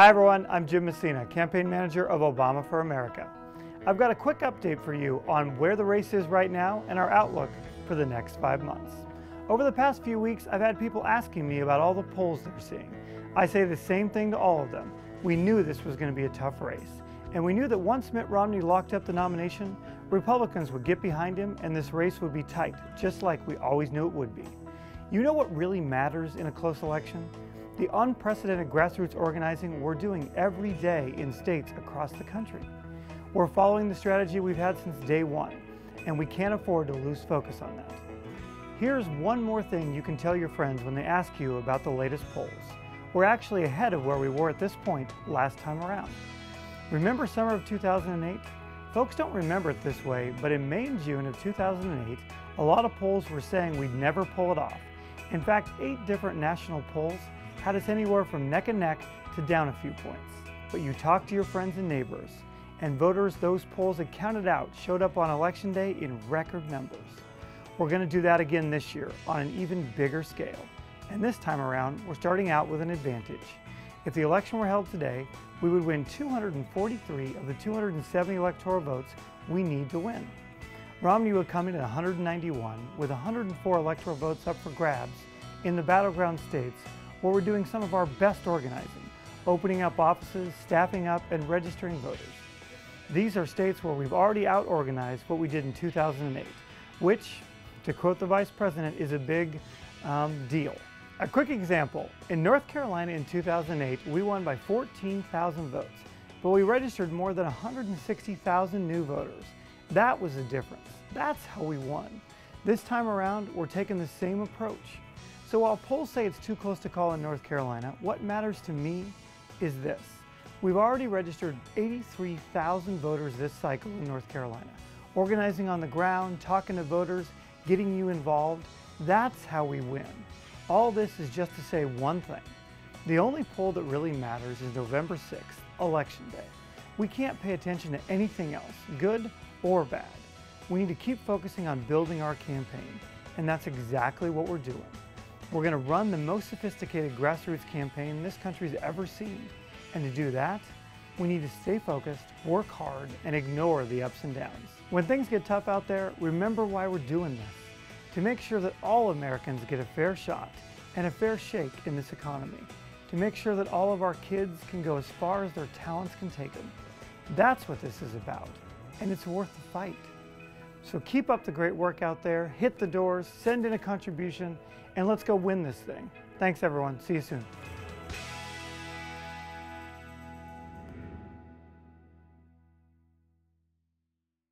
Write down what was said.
Hi everyone, I'm Jim Messina, campaign manager of Obama for America. I've got a quick update for you on where the race is right now and our outlook for the next 5 months. Over the past few weeks, I've had people asking me about all the polls they're seeing. I say the same thing to all of them. We knew this was going to be a tough race, and we knew that once Mitt Romney locked up the nomination, Republicans would get behind him and this race would be tight, just like we always knew it would be. You know what really matters in a close election? The unprecedented grassroots organizing we're doing every day in states across the country. We're following the strategy we've had since day one, and we can't afford to lose focus on that. Here's one more thing you can tell your friends when they ask you about the latest polls. We're actually ahead of where we were at this point last time around. Remember summer of 2008? Folks don't remember it this way, but in May and June of 2008, a lot of polls were saying we'd never pull it off. In fact, 8 different national polls had us anywhere from neck and neck to down a few points. But you talk to your friends and neighbors, and voters those polls had counted out showed up on election day in record numbers. We're going to do that again this year on an even bigger scale. And this time around, we're starting out with an advantage. If the election were held today, we would win 243 of the 270 electoral votes we need to win. Romney would come in at 191 with 104 electoral votes up for grabs in the battleground states where we're doing some of our best organizing, opening up offices, staffing up, and registering voters. These are states where we've already out-organized what we did in 2008, which, to quote the Vice President, is a big deal. A quick example, in North Carolina in 2008, we won by 14,000 votes, but we registered more than 160,000 new voters. That was the difference. That's how we won. This time around, we're taking the same approach. So while polls say it's too close to call in North Carolina, what matters to me is this. We've already registered 83,000 voters this cycle in North Carolina. Organizing on the ground, talking to voters, getting you involved, that's how we win. All this is just to say one thing. The only poll that really matters is November 6th, Election Day. We can't pay attention to anything else, good or bad. We need to keep focusing on building our campaign, and that's exactly what we're doing. We're going to run the most sophisticated grassroots campaign this country's ever seen. And to do that, we need to stay focused, work hard, and ignore the ups and downs. When things get tough out there, remember why we're doing this. To make sure that all Americans get a fair shot and a fair shake in this economy. To make sure that all of our kids can go as far as their talents can take them. That's what this is about, and it's worth the fight. So keep up the great work out there, hit the doors, send in a contribution, and let's go win this thing. Thanks everyone, see you soon.